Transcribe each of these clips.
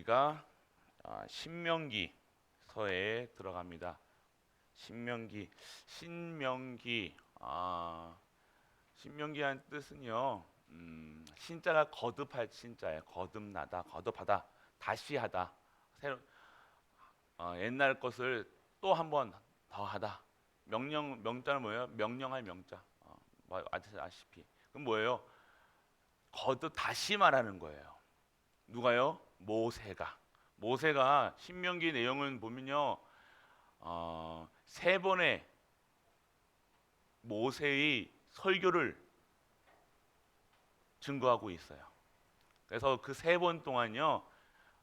우리가 신명기서에 들어갑니다. 신명기한 뜻은요. 신자가 거듭할 신자예요. 거듭나다, 거듭하다, 다시 하다. 옛날 것을 또 한 번 더 하다. 명자는 뭐예요? 명령할 명자. 아시다시피. 그럼 뭐예요? 거듭 다시 말하는 거예요. 누가요? 모세가 신명기 내용을 보면요, 세 번의 모세의 설교를 증거하고 있어요. 그래서 그 세 번 동안요,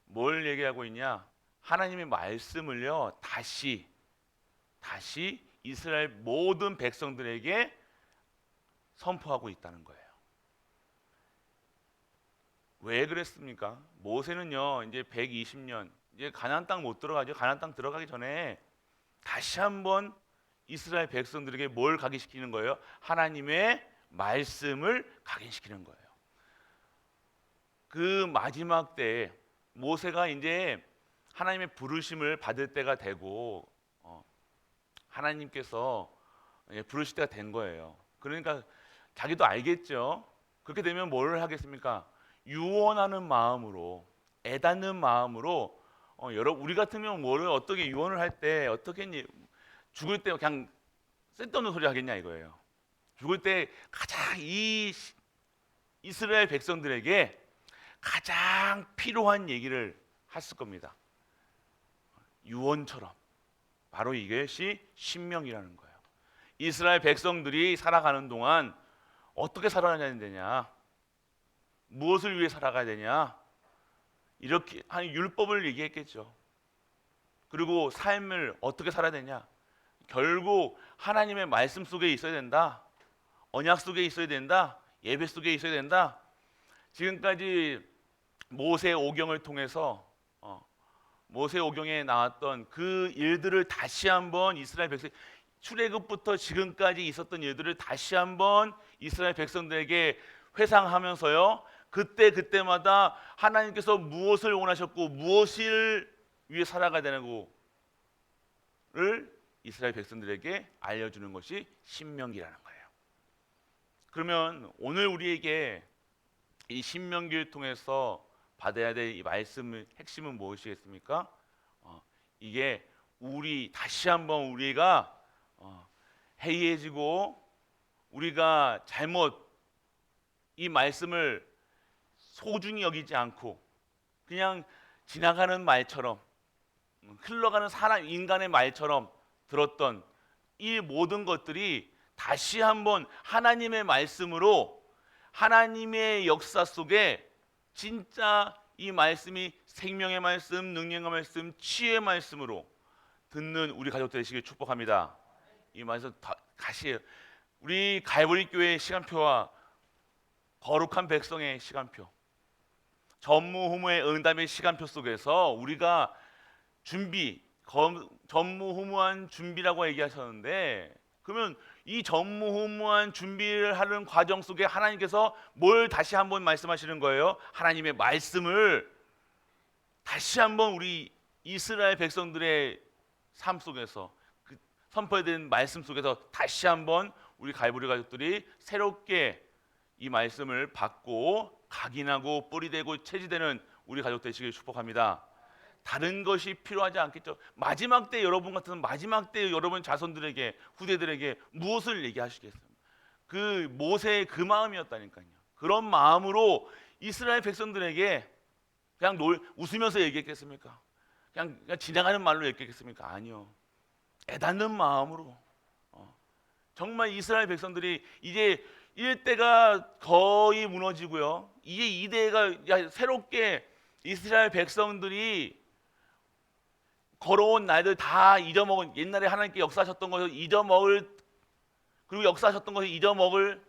뭘 얘기하고 있냐? 하나님의 말씀을요, 다시 이스라엘 모든 백성들에게 선포하고 있다는 거예요. 왜 그랬습니까? 모세는요, 이제 120년 이제 가나안 땅 못 들어가죠. 가나안 땅 들어가기 전에 다시 한번 이스라엘 백성들에게 뭘 각인시키는 거예요? 하나님의 말씀을 각인시키는 거예요. 그 마지막 때에 모세가 이제 하나님의 부르심을 받을 때가 되고 하나님께서 부르실 때가 된 거예요. 그러니까 자기도 알겠죠. 그렇게 되면 뭘 하겠습니까? 유언하는 마음으로, 애닫는 마음으로 우리 같으면 뭐를 어떻게 유언을 할 때 어떻게 죽을 때 그냥 쓸데없는 소리 하겠냐 이거예요. 죽을 때 가장 이 이스라엘 백성들에게 가장 필요한 얘기를 했을 겁니다. 유언처럼. 바로 이것이 신명이라는 거예요. 이스라엘 백성들이 살아가는 동안 어떻게 살아가야 되냐, 무엇을 위해 살아가야 되냐, 이렇게 한 율법을 얘기했겠죠. 그리고 삶을 어떻게 살아야 되냐, 결국 하나님의 말씀 속에 있어야 된다, 언약 속에 있어야 된다, 예배 속에 있어야 된다. 지금까지 모세 오경을 통해서 모세 오경에 나왔던 그 일들을 다시 한번 이스라엘 백성, 출애굽부터 지금까지 있었던 일들을 다시 한번 이스라엘 백성들에게 회상하면서요, 그때마다 하나님께서 무엇을 원하셨고 무엇을 위해 살아가야 되는고를 이스라엘 백성들에게 알려주는 것이 신명기라는 거예요. 그러면 오늘 우리에게 이 신명기를 통해서 받아야 될 이 말씀의 핵심은 무엇이겠습니까? 이게 다시 한번 우리가 해이해지고 우리가 잘못 이 말씀을 소중히 여기지 않고 그냥 지나가는 말처럼, 흘러가는 인간의 말처럼 들었던 이 모든 것들이 다시 한번 하나님의 말씀으로, 하나님의 역사 속에 진짜 이 말씀이 생명의 말씀, 능력의 말씀, 치유의 말씀으로 듣는 우리 가족 되시길 축복합니다. 이 말씀 다시 우리 갈보리 교회의 시간표와 거룩한 백성의 시간표, 전무후무의 응답의 시간표 속에서 우리가 전무후무한 준비라고 얘기하셨는데, 그러면 이 전무후무한 준비를 하는 과정 속에 하나님께서 뭘 다시 한번 말씀하시는 거예요? 하나님의 말씀을 다시 한번 우리 이스라엘 백성들의 삶 속에서, 그 선포된 말씀 속에서 다시 한번 우리 갈보리 가족들이 새롭게 이 말씀을 받고 각인하고 뿌리되고 체지되는 우리 가족 되시길 축복합니다. 다른 것이 필요하지 않겠죠. 마지막 때 여러분 같은 마지막 때 여러분 자손들에게, 후대들에게 무엇을 얘기하시겠습니까? 그 모세의 그 마음이었다니까요. 그런 마음으로 이스라엘 백성들에게 그냥 웃으면서 얘기했겠습니까? 그냥 지나가는 말로 얘기했겠습니까? 아니요. 애닫는 마음으로. 정말 이스라엘 백성들이 이제 1대가 거의 무너지고요, 이제 2대가 새롭게 이스라엘 백성들이 걸어온 날들 다 잊어먹은, 옛날에 하나님께 역사하셨던 것을 잊어먹을, 그리고 역사하셨던 것을 잊어먹을,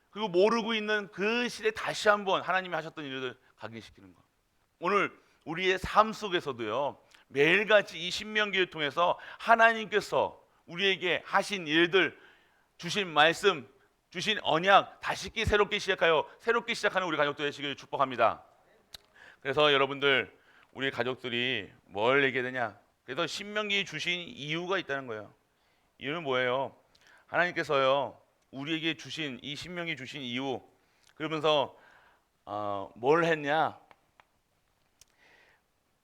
그리고 모르고 있는 그 시대에 다시 한번 하나님이 하셨던 일을 각인시키는 것. 오늘 우리의 삶 속에서도요, 매일같이 이 신명기를 통해서 하나님께서 우리에게 하신 일들, 주신 말씀, 주신 언약 다시 새롭게 시작하여 새롭게 시작하는 우리 가족들 되시길 축복합니다. 그래서 여러분들, 우리 가족들이 뭘 얘기해야 되냐? 그래서 신명기 주신 이유가 있다는 거예요. 이유는 뭐예요? 하나님께서요 우리에게 주신 이 신명기 주신 이유, 그러면서 뭘 했냐?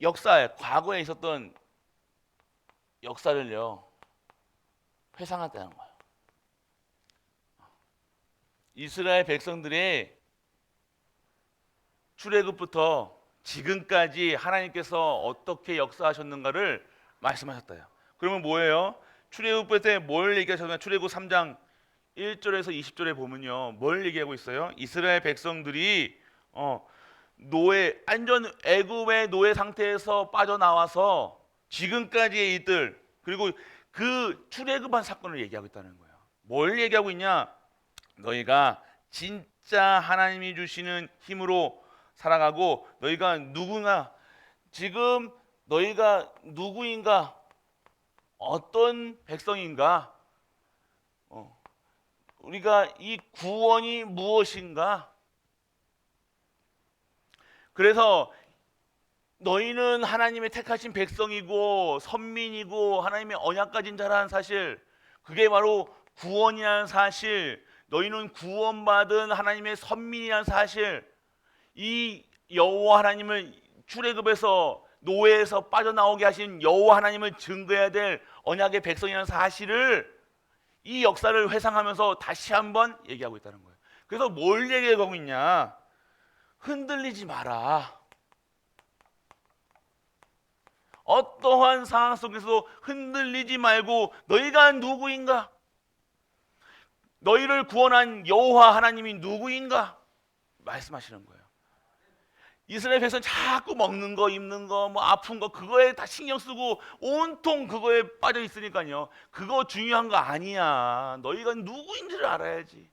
역사에 과거에 있었던 역사를요 회상했다는 거예요. 이스라엘 백성들의 출애굽부터 지금까지 하나님께서 어떻게 역사하셨는가를 말씀하셨어요. 그러면 뭐예요? 출애굽 때 뭘 얘기하셨나요? 출애굽 3장 1절에서 20절에 보면요 뭘 얘기하고 있어요? 이스라엘 백성들이 노예, 완전 애굽의 노예 상태에서 빠져나와서 지금까지의 이들, 그리고 그 출애굽한 사건을 얘기하고 있다는 거예요. 뭘 얘기하고 있냐? 너희가 진짜 하나님이 주시는 힘으로 살아가고, 너희가 누구나, 지금 너희가 누구인가, 어떤 백성인가, 우리가 이 구원이 무엇인가. 그래서 너희는 하나님의 택하신 백성이고 선민이고 하나님의 언약 가진 자라는 사실, 그게 바로 구원이라는 사실, 너희는 구원받은 하나님의 선민이라는 사실, 이 여호와 하나님을 출애굽에서 노예에서 빠져나오게 하신 여호와 하나님을 증거해야 될 언약의 백성이라는 사실을, 이 역사를 회상하면서 다시 한번 얘기하고 있다는 거예요. 그래서 뭘 얘기하고 있냐? 흔들리지 마라. 어떠한 상황 속에서 흔들리지 말고 너희가 누구인가? 너희를 구원한 여호와 하나님이 누구인가? 말씀하시는 거예요. 이스라엘 백성 자꾸 먹는 거, 입는 거, 뭐 아픈 거, 그거에 다 신경 쓰고 온통 그거에 빠져 있으니까요. 그거 중요한 거 아니야. 너희가 누구인지를 알아야지.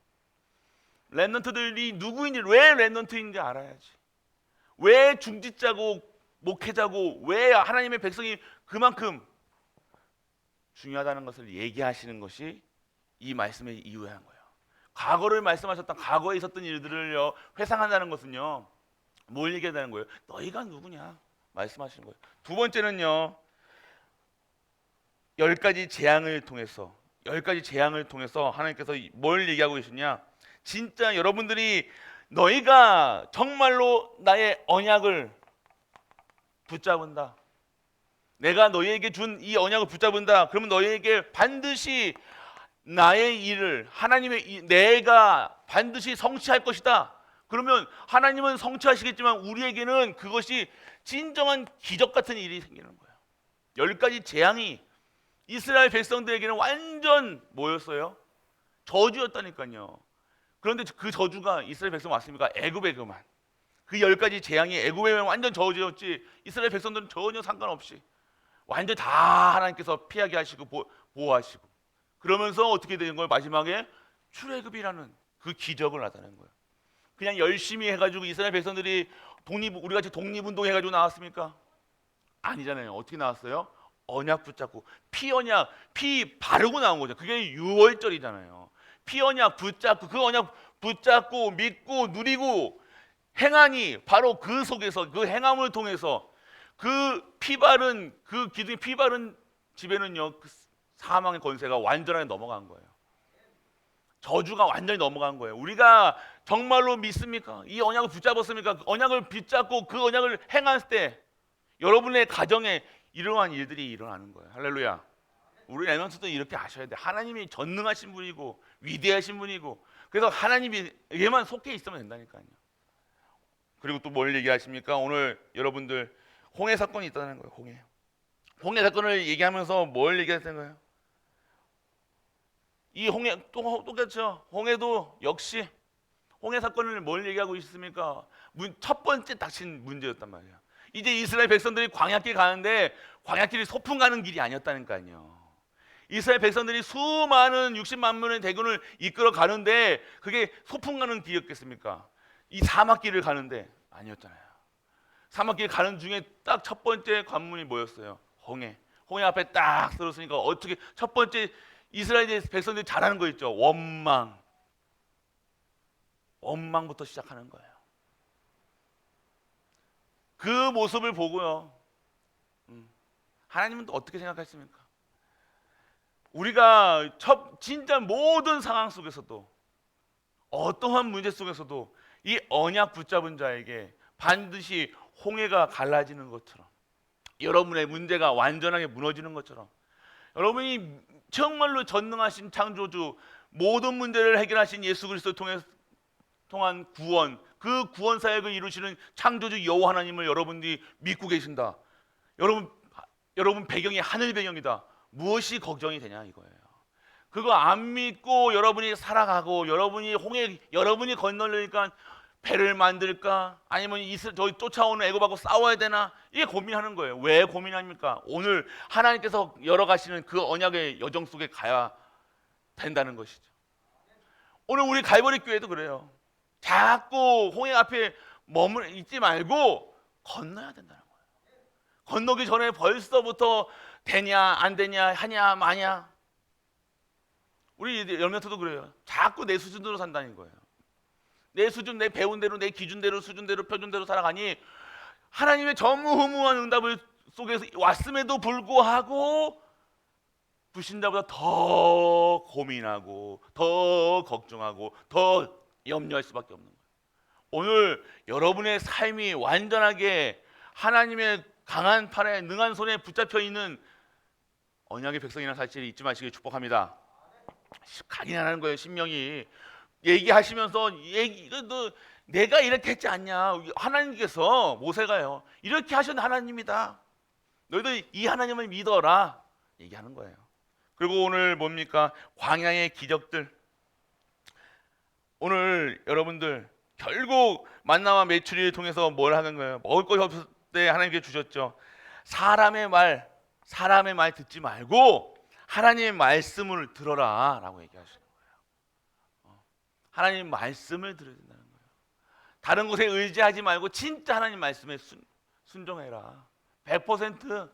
렘넌트들이 누구인지, 왜 렘넌트인지 알아야지. 왜 중직자고 목회자고 왜 하나님의 백성이 그만큼 중요하다는 것을 얘기하시는 것이 이 말씀의 이유한 거예요. 과거를 말씀하셨던, 과거에 있었던 일들을요 회상한다는 것은요 뭘 얘기한다는 거예요? 너희가 누구냐 말씀하시는 거예요. 두 번째는요, 10가지 재앙을 통해서, 10가지 재앙을 통해서 하나님께서 뭘 얘기하고 계시냐? 진짜 여러분들이 너희가 정말로 나의 언약을 붙잡은다, 내가 너희에게 준 이 언약을 붙잡은다, 그러면 너희에게 반드시 나의 일을, 하나님의 내가 반드시 성취할 것이다. 그러면 하나님은 성취하시겠지만 우리에게는 그것이 진정한 기적 같은 일이 생기는 거예요. 10가지 재앙이 이스라엘 백성들에게는 완전 뭐였어요? 저주였다니까요. 그런데 그 저주가 이스라엘 백성 왔습니까? 애굽에게만. 그 10가지 재앙이 애굽에만 완전 저주였지 이스라엘 백성들은 전혀 상관없이 완전 다 하나님께서 피하게 하시고 보호하시고, 그러면서 어떻게 되는 거예요? 마지막에 출애굽이라는 그 기적을 나타낸 거예요. 그냥 열심히 해가지고 이스라엘 백성들이 우리 같이 독립운동 해가지고 나왔습니까? 아니잖아요. 어떻게 나왔어요? 언약 붙잡고, 피 언약, 피 바르고 나온 거죠. 그게 유월절이잖아요. 피 언약 붙잡고, 그 언약 붙잡고 믿고 누리고 행하니, 바로 그 속에서 그 행함을 통해서 그 피 바른, 그 기둥이 피 바른 집에는요 그 사망의 권세가 완전하게 넘어간 거예요. 저주가 완전히 넘어간 거예요. 우리가 정말로 믿습니까? 이 언약을 붙잡았습니까? 그 언약을 붙잡고 그 언약을 행할 때 여러분의 가정에 이러한 일들이 일어나는 거예요. 할렐루야. 우리 렘넌트도 이렇게 아셔야 돼. 하나님이 전능하신 분이고 위대하신 분이고, 그래서 하나님에게만 속해 있으면 된다니까요. 그리고 또 뭘 얘기하십니까? 오늘 여러분들 홍해 사건이 있다는 거예요. 홍해 사건을 얘기하면서 뭘 얘기하는 거예요? 이 홍해 똑같죠. 홍해도 역시 홍해 사건을 뭘 얘기하고 있습니까? 첫 번째 닥친 문제였단 말이에요. 이제 이스라엘 백성들이 광야길 가는데 광야길이 소풍 가는 길이 아니었다니까요. 이스라엘 백성들이 수많은 60만 명의 대군을 이끌어 가는데 그게 소풍 가는 길이었겠습니까? 이 사막길을 가는데 아니었잖아요. 사막길 가는 중에 딱 첫 번째 관문이 뭐였어요? 홍해. 홍해 앞에 딱 들었으니까 어떻게 첫 번째 이스라엘 백성들이 잘하는 거 있죠? 원망부터 시작하는 거예요. 그 모습을 보고요. 하나님은 또 어떻게 생각하십니까? 우리가 진짜 모든 상황 속에서도 어떠한 문제 속에서도 이 언약 붙잡은 자에게 반드시 홍해가 갈라지는 것처럼 여러분의 문제가 완전하게 무너지는 것처럼 여러분이 정말로 전능하신 창조주 모든 문제를 해결하신 예수 그리스도 통한 구원 그 구원 사역을 이루시는 창조주 여호와 하나님을 여러분들이 믿고 계신다. 여러분 배경이 하늘 배경이다. 무엇이 걱정이 되냐 이거예요. 그거 안 믿고 여러분이 살아가고 여러분이 건너려니까 배를 만들까 아니면 저희 쫓아오는 애굽하고 싸워야 되나 이게 고민하는 거예요. 왜 고민합니까? 오늘 하나님께서 열어가시는 그 언약의 여정 속에 가야 된다는 것이죠. 오늘 우리 갈보리 교회도 그래요. 자꾸 홍해 앞에 있지 말고 건너야 된다는 거예요. 건너기 전에 벌써부터 되냐 안 되냐 하냐 마냐. 우리 열매토도 그래요. 자꾸 내 수준으로 산다는 거예요. 내 수준, 내 배운 대로, 내 기준대로, 수준대로, 표준대로 살아가니 하나님의 전무후무한 응답을 속에서 왔음에도 불구하고 불신자보다 더 고민하고 더 걱정하고 더 염려할 수밖에 없는 거예요. 오늘 여러분의 삶이 완전하게 하나님의 강한 팔에 능한 손에 붙잡혀 있는 언약의 백성이라는 사실을 잊지 마시길 축복합니다. 각인하는 거예요. 신명이 얘기하시면서 너 내가 이렇게 했지 않냐. 하나님께서 모세가요 이렇게 하신 하나님이다. 너희들 이 하나님을 믿어라 얘기하는 거예요. 그리고 오늘 뭡니까? 광야의 기적들. 오늘 여러분들 결국 만나와 메추리를 통해서 뭘 하는 거예요? 먹을 것이 없을 때 하나님께 주셨죠. 사람의 말 듣지 말고 하나님의 말씀을 들어라 라고 얘기하시는 거예요. 하나님 말씀을 들어야 된다는 거예요. 다른 곳에 의지하지 말고 진짜 하나님 말씀에 순종해라. 100%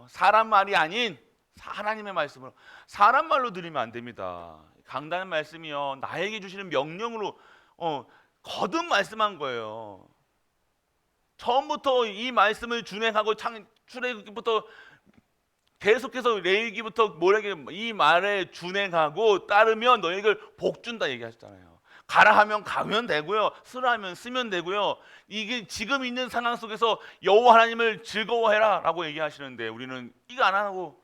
사람 말이 아닌 하나님의 말씀으로. 사람 말로 들으면 안 됩니다. 강단의 말씀이요 나에게 주시는 명령으로 거듭 말씀한 거예요. 처음부터 이 말씀을 준행하고 출애굽기부터 계속해서 레위기부터 모래기 이 말에 준행하고 따르면 너희를 복 준다 얘기하셨잖아요. 가라 하면 가면 되고요. 쓰라 하면 쓰면 되고요. 이게 지금 있는 상황 속에서 여호와 하나님을 즐거워해라라고 얘기하시는데 우리는 이거 안 하고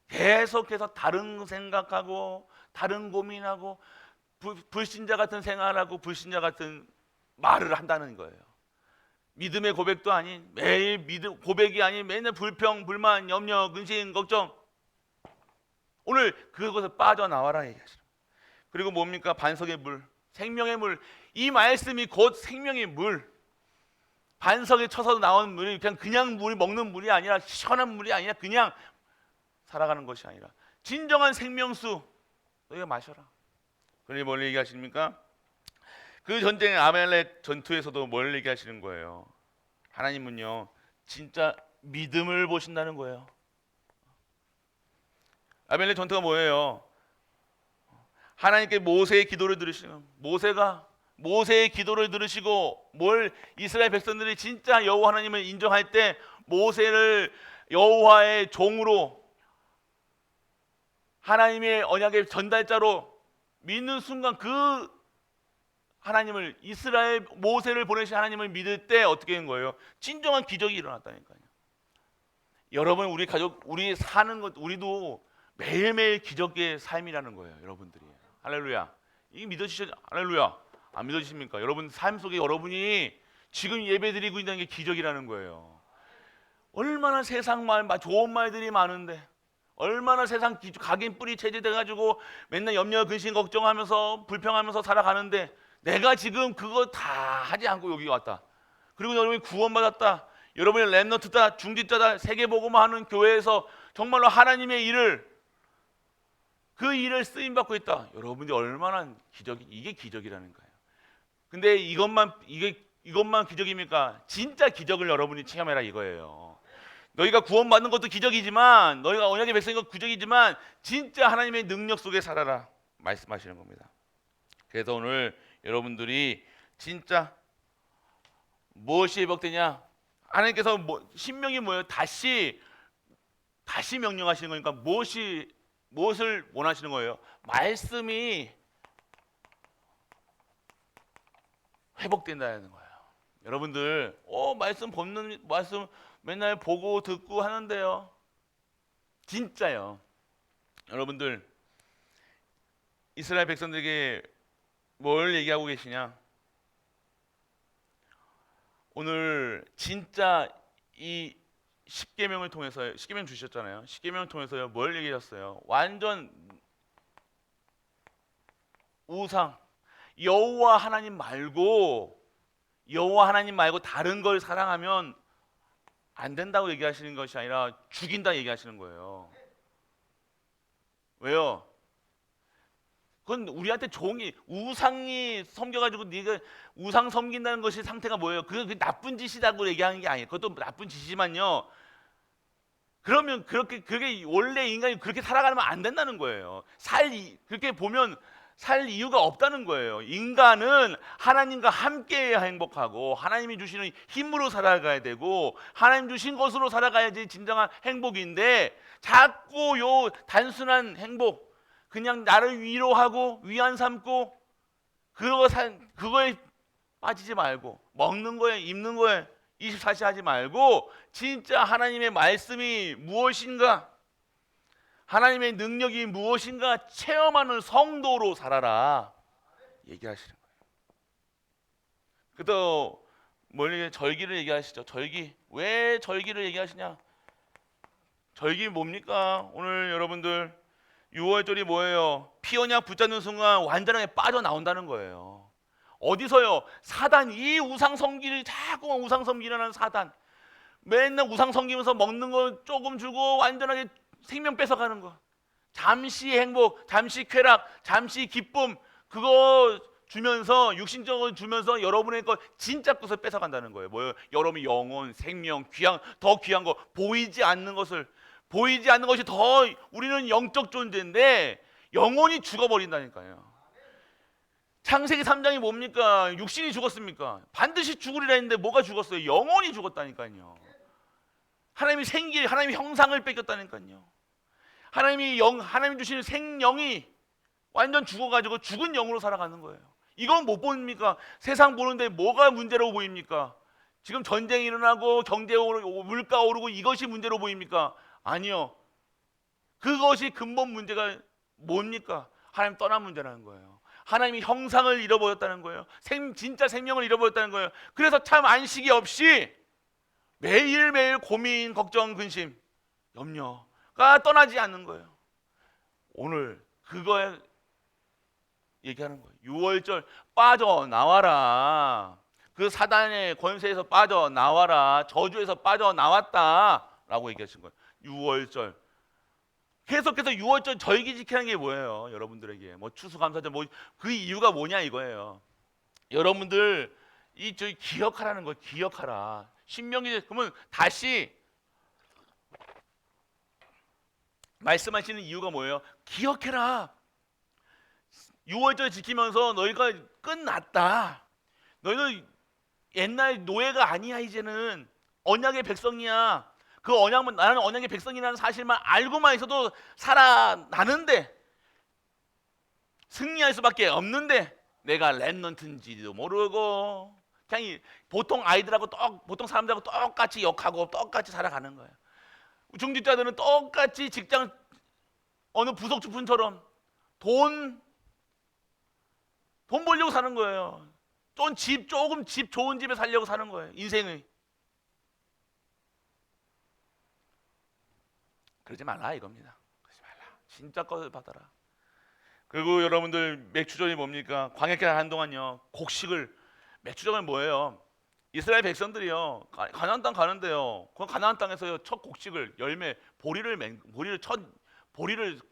계속해서 다른 생각하고 다른 고민하고 불신자 같은 생활하고 불신자 같은 말을 한다는 거예요. 믿음의 고백도 아닌 매일 고백이 아닌 맨날 불평, 불만, 염려, 근심, 걱정. 오늘 그것에 빠져나와라 얘기하시는 거예요. 그리고 뭡니까? 반석의 물, 생명의 물. 이 말씀이 곧 생명의 물. 반석에 쳐서 나온 물이 그냥 물이 먹는 물이 아니라 시원한 물이 아니라 그냥 살아가는 것이 아니라 진정한 생명수 너희가 마셔라. 그러니 뭘 얘기하십니까? 그 전쟁의 아말렉 전투에서도 뭘 얘기하시는 거예요? 하나님은요 진짜 믿음을 보신다는 거예요. 아말렉 전투가 뭐예요? 하나님께 모세의 기도를 들으시는 모세의 기도를 들으시고 뭘 이스라엘 백성들이 진짜 여호와 하나님을 인정할 때 모세를 여호와의 종으로 하나님의 언약의 전달자로 믿는 순간 그 하나님을 이스라엘 모세를 보내신 하나님을 믿을 때 어떻게 된 거예요? 진정한 기적이 일어났다니까요. 여러분 우리 가족 우리 사는 것 우리도 매일매일 기적의 삶이라는 거예요. 여러분들이 할렐루야. 이게 믿어지셔? 할렐루야. 안 믿어지십니까? 여러분 삶 속에 여러분이 지금 예배드리고 있는 게 기적이라는 거예요. 얼마나 세상 말 좋은 말들이 많은데 얼마나 세상 각인 뿌리 체질돼 가지고 맨날 염려 근심 걱정하면서 불평하면서 살아가는데 내가 지금 그거 다 하지 않고 여기 왔다. 그리고 여러분이 구원받았다. 여러분이 렘넌트다, 중직자다, 세계복음화 하는 교회에서 정말로 하나님의 그 일을 쓰임 받고 있다. 여러분들이 얼마나 이게 기적이라는 거예요. 근데 이것만 기적입니까? 진짜 기적을 여러분이 체험해라 이거예요. 너희가 구원받는 것도 기적이지만 너희가 언약의 백성인 것도 기적이지만 진짜 하나님의 능력 속에 살아라 말씀하시는 겁니다. 그래서 오늘 여러분들이 진짜 무엇이 회복되냐? 하나님께서 신명이 뭐예요? 다시 명령하시는 거니까 무엇을 원하시는 거예요? 말씀이 회복된다는 거예요. 여러분들, 말씀 맨날 보고 듣고 하는데요. 진짜요. 여러분들, 이스라엘 백성들에게 뭘 얘기하고 계시냐? 오늘 진짜 이 십계명을 통해서 십계명 주셨잖아요. 십계명을 통해서요. 뭘 얘기하셨어요? 완전 우상, 여호와 하나님 말고 다른 걸 사랑하면 안 된다고 얘기하시는 것이 아니라 죽인다 얘기하시는 거예요. 왜요? 그건 우리한테 우상이 섬겨가지고 네가 우상 섬긴다는 것이 상태가 뭐예요? 그게 나쁜 짓이라고 얘기하는 게 아니에요. 그것도 나쁜 짓이지만요. 그러면 그게 원래 인간이 그렇게 살아가면 안 된다는 거예요. 그렇게 보면 살 이유가 없다는 거예요. 인간은 하나님과 함께 행복하고 하나님이 주시는 힘으로 살아가야 되고 하나님 주신 것으로 살아가야지 진정한 행복인데 자꾸 요 단순한 행복 그냥 나를 위로하고 위안 삼고 그거에 빠지지 말고 먹는 거에 입는 거에 24시 하지 말고 진짜 하나님의 말씀이 무엇인가 하나님의 능력이 무엇인가 체험하는 성도로 살아라 얘기하시는 거예요. 또 절기를 얘기하시죠. 절기. 왜 절기를 얘기하시냐? 절기 뭡니까? 오늘 여러분들 6월절이 뭐예요? 피 언약 붙잡는 순간 완전하게 빠져나온다는 거예요. 어디서요? 사단, 이 우상 섬기를 자꾸 우상 섬기려는 사단. 맨날 우상 섬기면서 먹는 거 조금 주고 완전하게 생명 뺏어가는 거. 잠시 행복, 잠시 쾌락, 잠시 기쁨 그거 주면서 육신적으로 주면서 여러분의 거 진짜 것을 뺏어간다는 거예요. 뭐예요? 여러분의 영혼, 생명, 더 귀한 거 보이지 않는 것이 더 우리는 영적 존재인데 영혼이 죽어버린다니까요. 창세기 3장이 뭡니까? 육신이 죽었습니까? 반드시 죽으리라 했는데 뭐가 죽었어요? 영혼이 죽었다니까요. 하나님의 형상을 뺏겼다니까요. 하나님이 주시는 생명이 완전 죽어가지고 죽은 영으로 살아가는 거예요. 이건 못 보입니까? 세상 보는데 뭐가 문제로 보입니까? 지금 전쟁이 일어나고 경제 오르고 물가 오르고 이것이 문제로 보입니까? 아니요. 그것이 근본 문제가 뭡니까? 하나님 떠난 문제라는 거예요. 하나님이 형상을 잃어버렸다는 거예요. 진짜 생명을 잃어버렸다는 거예요. 그래서 참 안식이 없이 매일매일 고민, 걱정, 근심, 염려가 떠나지 않는 거예요. 오늘 그거에 얘기하는 거예요. 6월절 빠져나와라. 그 사단의 권세에서 빠져나와라. 저주에서 빠져나왔다라고 얘기하신 거예요. 6월절. 계속해서 6월절 절기 지키는 게 뭐예요? 여러분들에게 추수감사절 그 이유가 뭐냐 이거예요. 여러분들 저희 기억하라는 거예요. 기억하라. 신명기 그러면 다시 말씀하시는 이유가 뭐예요? 기억해라. 6월절 지키면서 너희가 끝났다. 너희는 옛날 노예가 아니야. 이제는 언약의 백성이야. 나는 언약의 백성이라는 사실만 알고만 있어도 살아나는데 승리할 수밖에 없는데 내가 렘넌트인지도 모르고 그냥 보통 보통 사람들하고 똑같이 욕하고 똑같이 살아가는 거예요. 중직자들은 똑같이 직장 어느 부속 주품처럼 돈 벌려고 사는 거예요. 조금 집 좋은 집에 살려고 사는 거예요. 인생의. 그러지 말라 이겁니다. 그러지 말라. 진짜 것을 받아라. 그리고 여러분들 맥주절이 뭡니까? 광야길 한동안요. 맥주절은 뭐예요? 이스라엘 백성들이요. 가나안 땅 가는데요. 그 가나안 땅에서요. 첫 곡식을 열매 보리를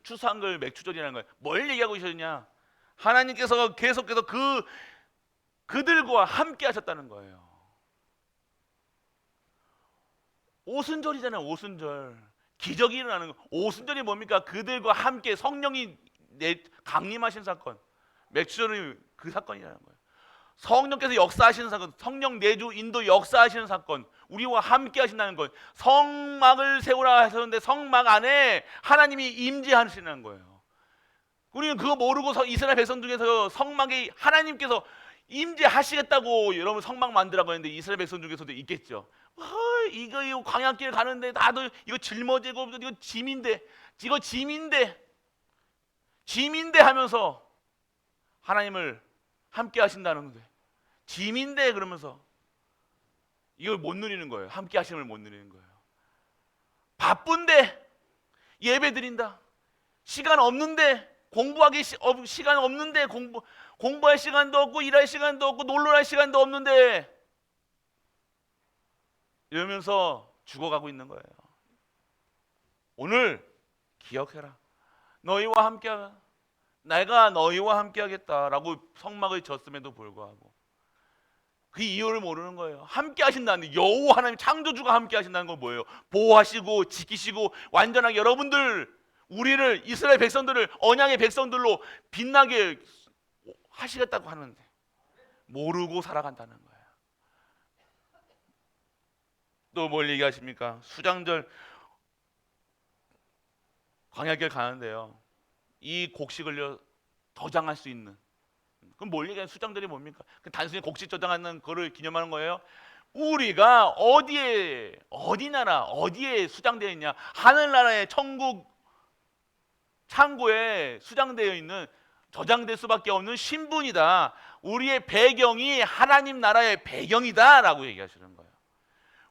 추수한 걸 맥주절이라는 거예요. 뭘 얘기하고 계셨냐? 하나님께서 계속해서 그들과 함께 하셨다는 거예요. 오순절이잖아요. 오순절. 기적이 일어나는 거. 오순절이 뭡니까? 그들과 함께 성령이 강림하신 사건. 맥주절이 그 사건이라는 거예요. 성령께서 역사하시는 사건, 성령 내주 인도 역사하시는 사건, 우리와 함께 하신다는 것, 성막을 세우라 하셨는데 성막 안에 하나님이 임재하시는 거예요. 우리는 그거 모르고 이스라엘 백성 중에서 성막에 하나님께서 임재하시겠다고 여러분 성막 만들라고 했는데 이스라엘 백성 중에서도 있겠죠. 이거 광야길 가는데 나도 이거 짊어지고 이거 짐인데 하면서 하나님을 함께 하신다는데 짐인데 그러면서 이걸 못 누리는 거예요. 함께 하심을 못 누리는 거예요. 바쁜데 예배 드린다. 시간 없는데 공부하기 시간 없는데 공부할 시간도 없고 일할 시간도 없고 놀러 갈 시간도 없는데 이러면서 죽어가고 있는 거예요. 오늘 기억해라. 너희와 함께하라. 내가 너희와 함께하겠다라고 성막을 졌음에도 불구하고 그 이유를 모르는 거예요. 함께 하신다는 여호와 하나님 창조주가 함께 하신다는 건 뭐예요? 보호하시고 지키시고 완전하게 여러분들 우리를 이스라엘 백성들을 언약의 백성들로 빛나게 하시겠다고 하는데 모르고 살아간다는 거예요. 또 뭘 얘기하십니까? 수장절 광야길 가는데요. 이 곡식을 저장할 수 있는 그럼 뭘 얘기하는 수장들이 뭡니까? 단순히 곡식 저장하는 거를 기념하는 거예요. 우리가 어디 나라 어디에 수장되어 있냐? 하늘나라의 천국 창고에 수장되어 있는 저장될 수밖에 없는 신분이다. 우리의 배경이 하나님 나라의 배경이다라고 얘기하시는 거예요.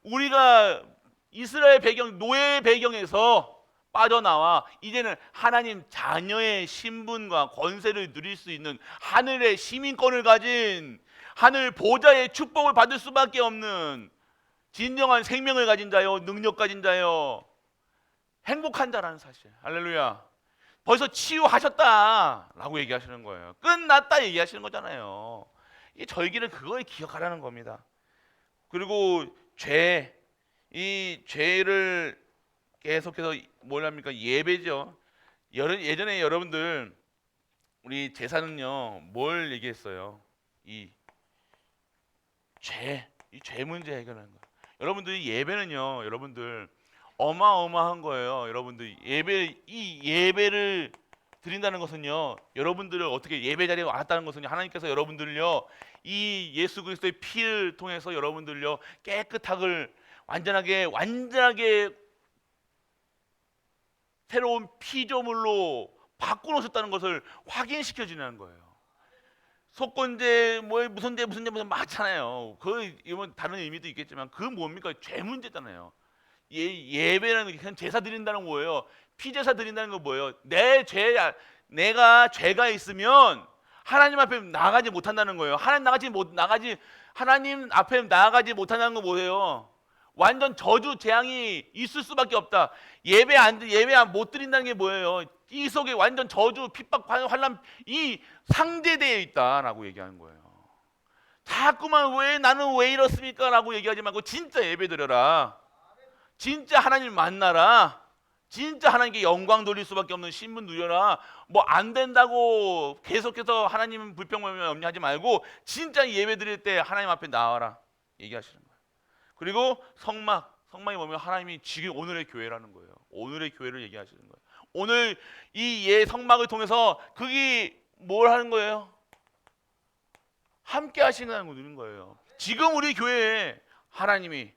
우리가 이스라엘 배경, 노예의 배경에서 빠져나와 이제는 하나님 자녀의 신분과 권세를 누릴 수 있는 하늘의 시민권을 가진 하늘 보좌의 축복을 받을 수밖에 없는 진정한 생명을 가진 자요, 능력 가진 자요, 행복한 자라는 사실. 할렐루야. 벌써 치유하셨다라고 얘기하시는 거예요. 끝났다 얘기하시는 거잖아요. 이 절기는 그걸 기억하라는 겁니다. 그리고 이 죄를 계속해서 뭘 합니까? 예배죠. 예전에 여러분들 우리 제사는요 뭘 얘기했어요? 이 죄 문제 해결하는 거예요. 여러분들 예배는요, 여러분들 어마어마한 거예요. 여러분들 이 예배를 드린다는 것은요, 여러분들을 어떻게 예배 자리에 왔다는 것은요, 하나님께서 여러분들을요 이 예수 그리스도의 피를 통해서 여러분들을요 깨끗하게 완전하게 새로운 피조물로 바꿔놓으셨다는 것을 확인시켜 주는 거예요. 속건제 무슨 죄 많잖아요. 이건 다른 의미도 있겠지만 그 뭡니까? 죄 문제잖아요. 예배는 그냥 제사 드린다는 거예요. 피제사 드린다는 건 뭐예요? 내가 죄가 있으면 하나님 앞에 나가지 못한다는 거예요. 하나님 앞에 나가지 못한다는 건 뭐예요? 완전 저주 재앙이 있을 수밖에 없다. 예배 못 드린다는 게 뭐예요? 이 속에 완전 저주, 핍박, 환난 이 상대되어 있다라고 얘기하는 거예요. 자꾸만 나는 왜 이렇습니까? 라고 얘기하지 말고 진짜 예배 드려라. 진짜 하나님 만나라. 진짜 하나님께 영광 돌릴 수밖에 없는 신분 누려라. 뭐 안 된다고 계속해서 하나님 불평하며 염려하지 말고 진짜 예배 드릴 때 하나님 앞에 나와라 얘기하시는 거예요. 그리고 성막이 뭐냐면 하나님이 지금 오늘의 교회라는 거예요. 오늘의 교회를 얘기하시는 거예요. 오늘 이 성막을 통해서 그게 뭘 하는 거예요? 함께 하시는 거 누리는 거예요. 지금 우리 교회에 하나님이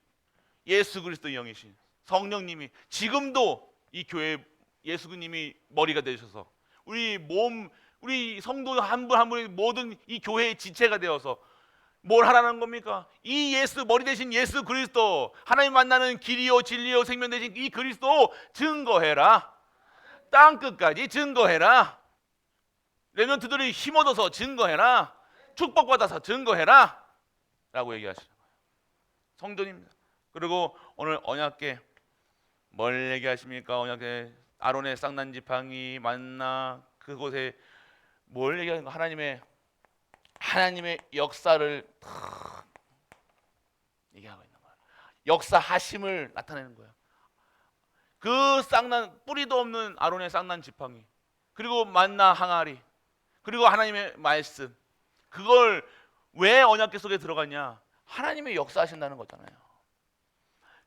예수 그리스도 영이신 성령님이 지금도 이 교회 예수님이 머리가 되셔서 우리 성도 한 분 한 분이 모든 이 교회의 지체가 되어서 뭘 하라는 겁니까? 이 머리 대신 예수 그리스도, 하나님 만나는 길이요 진리요 생명 대신 이 그리스도 증거해라. 땅 끝까지 증거해라. 렘넌트들이 힘 얻어서 증거해라. 축복받아서 증거해라 라고 얘기하시는 거예요. 성전입니다. 그리고 오늘 언약궤 뭘 얘기하십니까? 언약궤 아론의 쌍난 지팡이 만나 그곳에 뭘 얘기하는 거? 하나님의 역사를 얘기하고 있는 거예요. 역사하심을 나타내는 거예요. 그 쌍난 뿌리도 없는 아론의 쌍난 지팡이, 그리고 만나 항아리, 그리고 하나님의 말씀, 그걸 왜 언약궤 속에 들어갔냐? 하나님의 역사하신다는 거잖아요.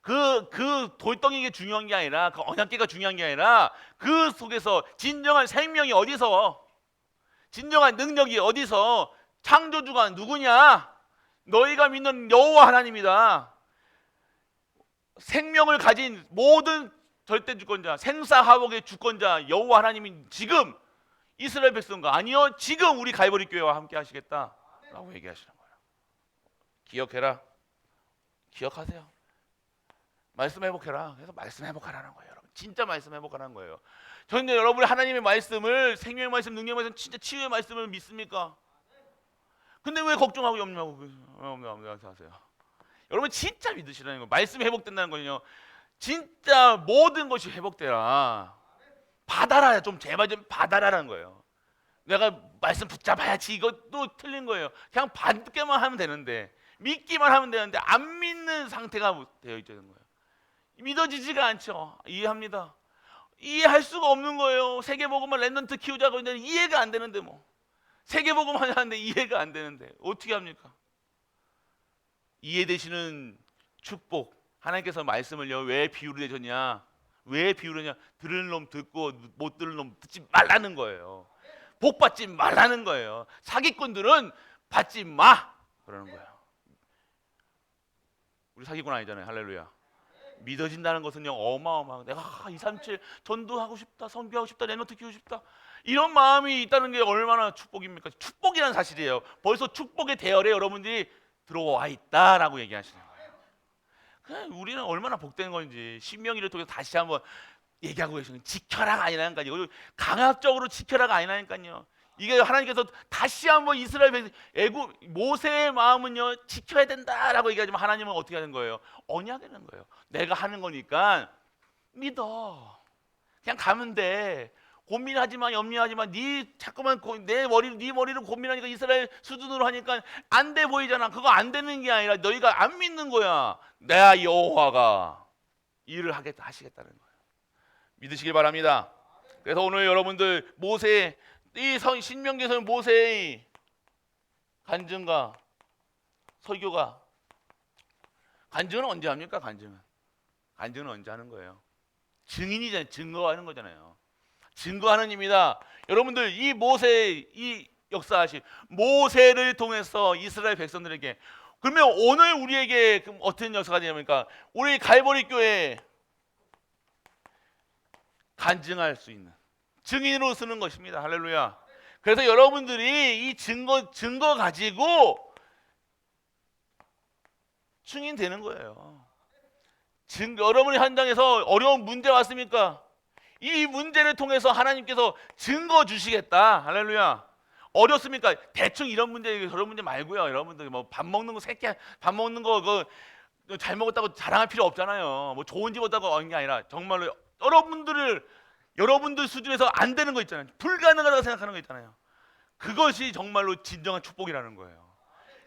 그 돌덩이가 중요한 게 아니라, 그 언약궤가 중요한 게 아니라, 그 속에서 진정한 생명이 어디서, 진정한 능력이 어디서, 창조주가 누구냐? 너희가 믿는 여호와 하나님이다. 생명을 가진 모든 절대 주권자, 생사화복의 주권자 여호와 하나님이 지금 이스라엘 백성과 아니요, 지금 우리 갈보리 교회와 함께 하시겠다라고 얘기하시는 거예요. 기억해라. 기억하세요. 말씀 회복해라. 그래서 말씀 회복하라는 거예요, 여러분. 진짜 말씀 회복하라는 거예요. 저는 여러분이 하나님의 말씀을, 생명의 말씀, 능력의 말씀, 진짜 치유의 말씀을 믿습니까? 근데 왜 걱정하고 염려하고 하세요? 여러분 진짜 믿으시라는 거예요. 말씀이 회복된다는 거는요, 진짜 모든 것이 회복되라. 받아라. 좀 제발 좀 받아라라는 거예요. 내가 말씀 붙잡아야지, 이것도 틀린 거예요. 그냥 받기만 하면 되는데, 믿기만 하면 되는데 안 믿는 상태가 되어 있는 거예요. 믿어지지가 않죠. 이해합니다. 이해할 수가 없는 거예요. 세계복음을 랩런트 키우자고 했는데 이해가 안 되는데, 뭐 세계복음 하는데 이해가 안 되는데 어떻게 합니까? 이해되시는 축복, 하나님께서 말씀을요 왜 비유로 내셨냐? 왜 비유로냐? 들을 놈 듣고 못 들을 놈 듣지 말라는 거예요. 복 받지 말라는 거예요. 사기꾼들은 받지 마 그러는 거예요. 우리 사기꾼 아니잖아요. 할렐루야. 믿어진다는 것은요 어마어마한, 내가 237 전도하고 싶다, 선교하고 싶다, 랩런트 키우고 싶다, 이런 마음이 있다는 게 얼마나 축복입니까? 축복이라는 사실이에요. 벌써 축복의 대열에 여러분들이 들어와 있다라고 얘기하시는 거예요. 그냥 우리는 얼마나 복된 건지 신명기를 통해서 다시 한번 얘기하고 계시는, 지켜라가 아니라니까요. 강압적으로 지켜라가 아니라니까요. 이게 하나님께서 다시 한번 이스라엘 애굽 모세의 마음은요 지켜야 된다라고 얘기하지만, 하나님은 어떻게 하는 거예요? 언약하는 거예요. 내가 하는 거니까 믿어. 그냥 가면 돼. 고민하지 마, 염려하지 마. 네 자꾸만 네 머리를 고민하니까 이스라엘 수준으로 하니까 안 돼 보이잖아. 그거 안 되는 게 아니라 너희가 안 믿는 거야. 내가 여호와가 일을 하시겠다는 거예요. 믿으시길 바랍니다. 그래서 오늘 여러분들 모세, 이 신명기에서는 모세의 간증과 설교가, 간증은 언제 합니까? 간증은 언제 하는 거예요? 증인이잖아요. 증거하는 거잖아요. 증거하는 입니다. 여러분들 이 모세의 이 역사하신 모세를 통해서 이스라엘 백성들에게, 그러면 오늘 우리에게 어떤 역사가 되냐니까, 우리 갈보리 교회 간증할 수 있는 증인으로 쓰는 것입니다. 할렐루야. 그래서 여러분들이 이 증거 가지고 증인 되는 거예요. 여러분이 현장에서 어려운 문제 왔습니까? 이 문제를 통해서 하나님께서 증거 주시겠다. 할렐루야. 어렵습니까? 대충 이런 문제 저런 문제 말고요. 여러분들 뭐 밥 먹는 거 밥 먹는 거 잘 먹었다고 자랑할 필요 없잖아요. 뭐 좋은 집 얻다고 하는 게 아니라 정말로 여러분들 수준에서 안 되는 거 있잖아요. 불가능하다고 생각하는 거 있잖아요. 그것이 정말로 진정한 축복이라는 거예요.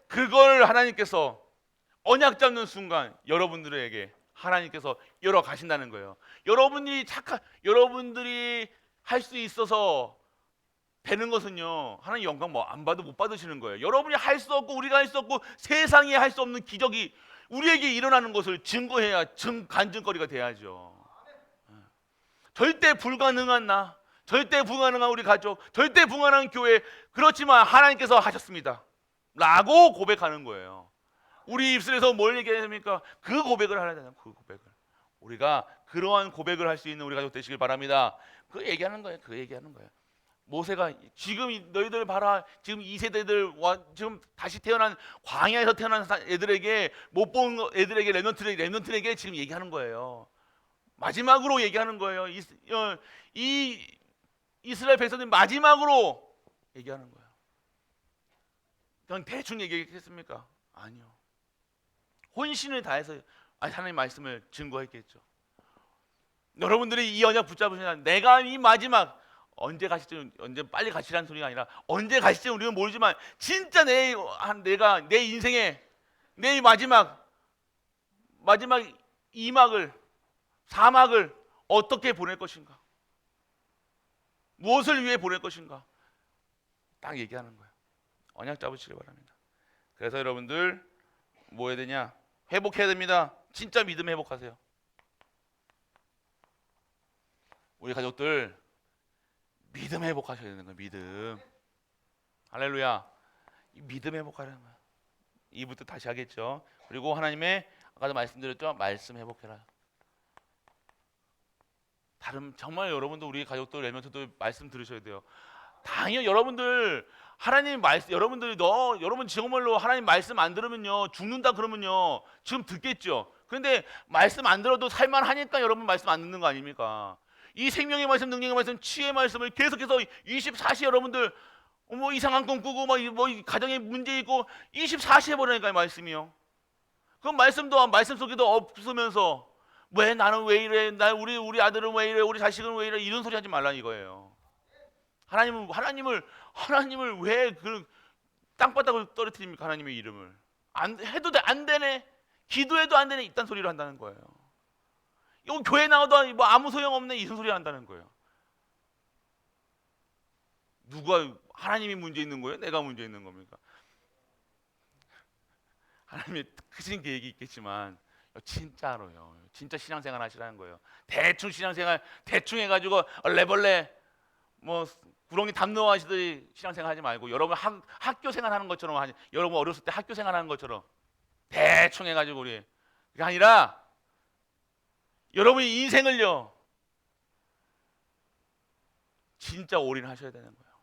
그걸 하나님께서 언약 잡는 순간 여러분들에게 하나님께서 열어 가신다는 거예요. 여러분들이 할 수 있어서 되는 것은요, 하나님 영광 뭐 안 받도 못 받으시는 거예요. 여러분이 할 수 없고 우리가 할 수 없고 세상이 할 수 없는 기적이 우리에게 일어나는 것을 증거해야 간증거리가 돼야죠. 절대 불가능한 나, 절대 불가능한 우리 가족, 절대 불가능한 교회, 그렇지만 하나님께서 하셨습니다 라고 고백하는 거예요. 우리 입술에서 뭘 얘기합니까? 그 고백을 하려야 되잖아요. 그 고백을. 우리가 그러한 고백을 할 수 있는 우리 가족 되시길 바랍니다. 그 얘기하는 거예요. 모세가 지금 너희들 봐라. 지금 이 세대들 지금 다시 태어난 광야에서 태어난 애들에게 못 본 애들에게 렘넌트에게 지금 얘기하는 거예요. 마지막으로 얘기하는 거예요. 이 이스라엘 백성들 마지막으로 얘기하는 거예요. 그냥 대충 얘기했습니까? 아니요. 혼신을 다해서 하나님 말씀을 증거했겠죠. 여러분들이 이 언약 붙잡으시면 내가 이 마지막 언제 빨리 가시라는 소리가 아니라 언제 가실지 우리는 모르지만 진짜 내가 내 인생의 내 마지막 사막을 어떻게 보낼 것인가, 무엇을 위해 보낼 것인가 딱 얘기하는 거예요. 언약 잡으시길 바랍니다. 그래서 여러분들 뭐 해야 되냐? 회복해야 됩니다. 진짜 믿음 회복하세요. 우리 가족들 믿음 회복하셔야 되는 거예요. 믿음. 할렐루야. 믿음 회복하라는 거야. 2부터 다시 하겠죠. 그리고 하나님의 아까도 말씀드렸죠. 말씀 회복해라. 다른 정말 여러분도 우리 가족들 렘넌트도 말씀 들으셔야 돼요. 당연히 여러분들 하나님 말씀 여러분들이 여러분 정말로 하나님 말씀 안 들으면요 죽는다 그러면요 지금 듣겠죠. 그런데 말씀 안 들어도 살만하니까 여러분 말씀 안 듣는 거 아닙니까? 이 생명의 말씀, 능력의 말씀, 치유의 말씀을 계속해서 24시 여러분들 뭐 이상한 꿈 꾸고 뭐 가정에 문제 있고 24시 해버리니까 말씀이요. 그럼 말씀도 말씀 속에도 없으면서 왜 나는 왜 이래? 우리 아들은 왜 이래? 우리 자식은 왜 이래? 이런 소리 하지 말라 이거예요. 하나님을 왜 그 땅바닥을 떨어뜨립니까? 하나님의 이름을 안 해도 안 되네. 기도해도 안 되네. 이딴 소리를 한다는 거예요. 이거 교회 나와도 뭐 아무 소용 없네. 이런 소리 한다는 거예요. 누가 하나님이 문제 있는 거예요? 내가 문제 있는 겁니까? 하나님의 크신 계획이 있겠지만 진짜로요. 진짜 신앙생활 하시라는 거예요. 대충 신앙생활 대충 해가지고 얼레벌레 뭐 구렁이 담 넣어 하시더니 신앙생활 하지 말고 여러분 학교 생활하는 것처럼 여러분 어렸을 때 학교 생활하는 것처럼 대충 해가지고 우리 그게 아니라 여러분이 인생을요 진짜 올인하셔야 되는 거예요.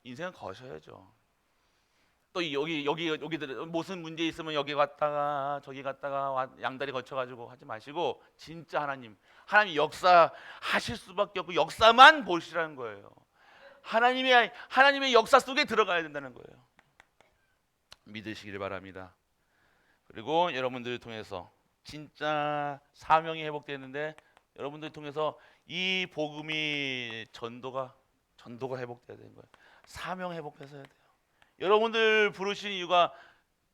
인생은 거셔야죠. 또 여기들 무슨 문제 있으면 여기 갔다가 저기 갔다가 양다리 거쳐가지고 하지 마시고 진짜 하나님 역사 하실 수밖에 없고 역사만 보시라는 거예요. 하나님의 역사 속에 들어가야 된다는 거예요. 믿으시길 바랍니다. 그리고 여러분들을 통해서 진짜 사명이 회복되는데 여러분들을 통해서 이 복음이 전도가 회복돼야 되는 거예요. 사명 회복해서야 돼요. 여러분들 부르신 이유가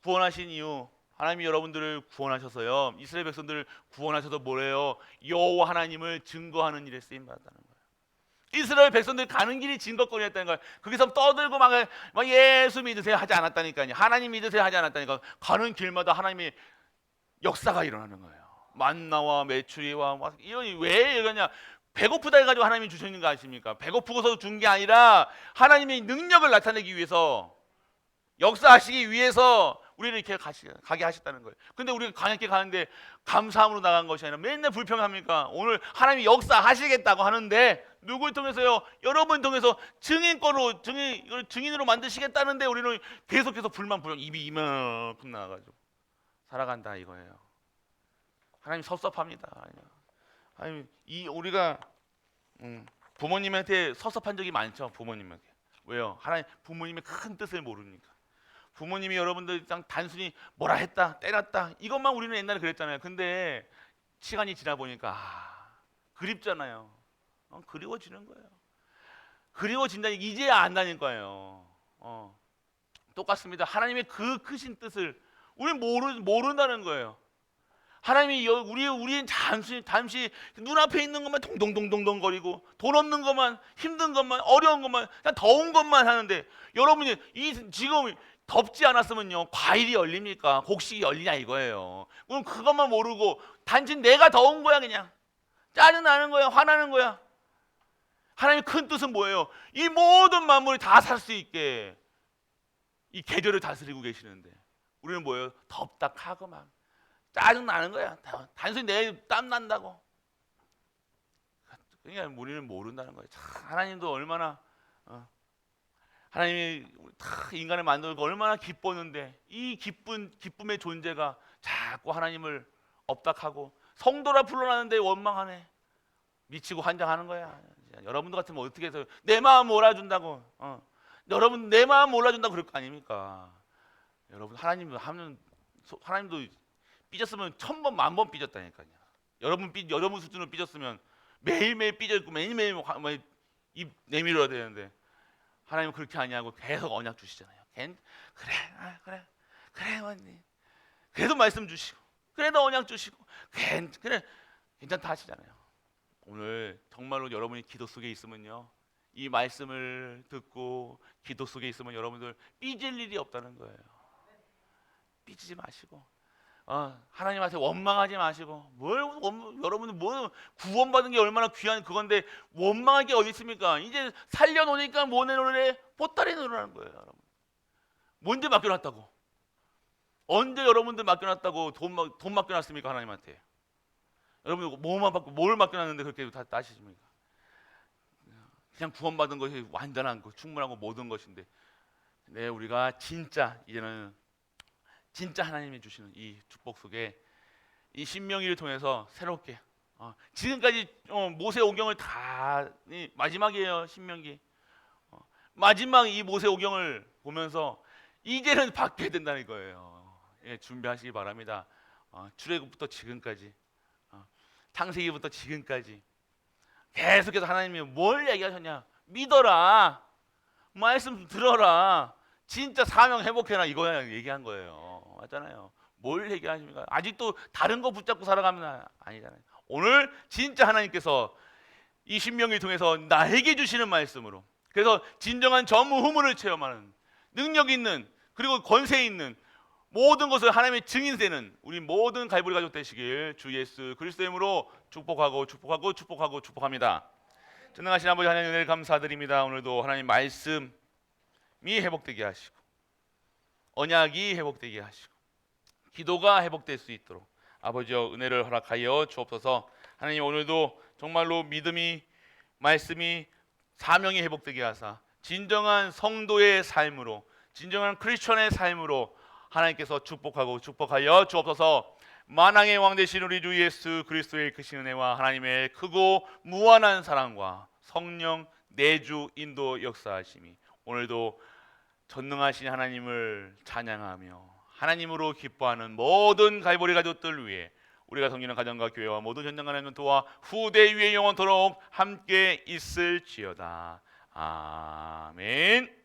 구원하신 이유 하나님이 여러분들을 구원하셔서요 이스라엘 백성들을 구원하셔서 뭐래요? 여호와 하나님을 증거하는 일에 쓰임 받았다는 거예요. 이스라엘 백성들 가는 길이 증거거리였다는 거예요. 거기서 떠들고 막 예수 믿으세요 하지 않았다니까요. 하나님 믿으세요 하지 않았다니까. 가는 길마다 하나님의 역사가 일어나는 거예요. 만나와 메추리와 막 이런 왜 이러냐? 배고프다 해가지고 하나님이 주시는 거 아십니까? 배고프고서 준 게 아니라 하나님의 능력을 나타내기 위해서 역사하시기 위해서 우리를 이렇게 가게 하셨다는 거예요. 근데 우리가 광야길 가는데 감사함으로 나간 것이 아니라 맨날 불평합니까? 오늘 하나님이 역사하시겠다고 하는데 누굴 통해서요? 여러분 통해서 증인으로 만드시겠다는데 우리는 계속해서 불만 입이 이만큼 나와가지고 살아간다 이거예요. 하나님 섭섭합니다. 하나님 우리가 부모님한테 섭섭한 적이 많죠. 부모님한테 왜요? 하나님 부모님의 큰 뜻을 모르니까. 부모님이 여러분들 단순히 뭐라 했다 때렸다 이것만 우리는 옛날에 그랬잖아요. 근데 시간이 지나 보니까 그립잖아요. 그리워지는 거예요. 그리워진다 이제야 안다는 거예요. 똑같습니다. 하나님의 그 크신 뜻을 우리는 모른다는 거예요. 하나님이 우리는 잠시 눈앞에 있는 것만 동동동동동 거리고 돈 없는 것만 힘든 것만 어려운 것만 그냥 더운 것만 하는데 여러분이 지금 덥지 않았으면요 과일이 열립니까? 곡식이 열리냐 이거예요. 그럼 그것만 모르고 단지 내가 더운 거야. 그냥 짜증나는 거야. 화나는 거야. 하나님의 큰 뜻은 뭐예요? 이 모든 만물이 다 살 수 있게 이 계절을 다스리고 계시는데 우리는 뭐예요? 덥다 카고 막 짜증나는 거야. 단순히 내 땀 난다고. 그러니까 우리는 모른다는 거예요. 하나님도 얼마나 하나님이 인간을 만들고 얼마나 기뻤는데 이 기쁨의 존재가 자꾸 하나님을 업닥하고 성도라 불러놨는데 원망하네. 미치고 환장하는 거야. 여러분들 같으면 어떻게 해서 내 마음 몰아준다고 여러분 내 마음 몰아준다고 그럴 거 아닙니까? 여러분 하나님도 삐졌으면 1000번 10,000번 삐졌다니까요. 여러분 수준으로 삐졌으면 매일매일 삐졌고 매일매일 입 내밀어야 되는데 하나님은 그렇게 아니하고 계속 언약 주시잖아요. 그래 언니. 그래도 말씀 주시고 그래도 언약 주시고 그래 괜찮다 하시잖아요. 오늘 정말로 여러분이 기도 속에 있으면요 이 말씀을 듣고 기도 속에 있으면 여러분들 삐질 일이 없다는 거예요. 삐지지 마시고 하나님한테 원망하지 마시고 여러분들 뭐 구원받은 게 얼마나 귀한 그건데 원망할 게 어디 있습니까? 이제 살려놓으니까 뭐 내놓으래? 보따리 내놓으라는 거예요. 여러분. 뭔데 맡겨놨다고? 언제 여러분들 맡겨놨다고 돈 맡겨놨습니까? 하나님한테. 여러분 뭘 맡겨놨는데 그렇게 다 따시십니까? 그냥 구원받은 것이 완전한 거, 충분하고 모든 것인데, 네, 우리가 진짜 이제는 진짜 하나님이 주시는 이 축복 속에 이 신명기를 통해서 새롭게 지금까지 모세 오경을 다 마지막이에요. 신명기 마지막 이 모세 오경을 보면서 이제는 바뀌어야 된다는 거예요. 예, 준비하시기 바랍니다. 출애굽부터 지금까지 창세기부터 지금까지 계속해서 하나님이 뭘 얘기하셨냐? 믿어라, 말씀 들어라, 진짜 사명 회복해라, 이거야 얘기한 거예요. 맞잖아요. 뭘 얘기하십니까? 아직도 다른 거 붙잡고 살아가면 아니잖아요. 오늘 진짜 하나님께서 이 신명기를 통해서 나에게 주시는 말씀으로, 그래서 진정한 전무후무를 체험하는 능력 있는, 그리고 권세 있는 모든 것을 하나님의 증인되는 우리 모든 갈보리 가족 되시길 주 예수 그리스도의 이름으로 축복합니다. 전능하신 아버지 하나님, 은혜를 감사드립니다. 오늘도 하나님 말씀이 회복되게 하시고, 언약이 회복되게 하시고, 기도가 회복될 수 있도록 아버지여 은혜를 허락하여 주옵소서. 하나님, 오늘도 정말로 믿음이, 말씀이, 사명이 회복되게 하사 진정한 성도의 삶으로, 진정한 크리스천의 삶으로 하나님께서 축복하여 주옵소서. 만왕의 왕 되신 우리 주 예수 그리스도의 크신 은혜와 하나님의 크고 무한한 사랑과 성령 내주 인도 역사하심이 오늘도 전능하신 하나님을 찬양하며 하나님으로 기뻐하는 모든 갈보리 가족들 위해 우리가 섬기는 가정과 교회와 모든 현장 하나님을 도와 후대 위에 영원토록 함께 있을지어다. 아멘.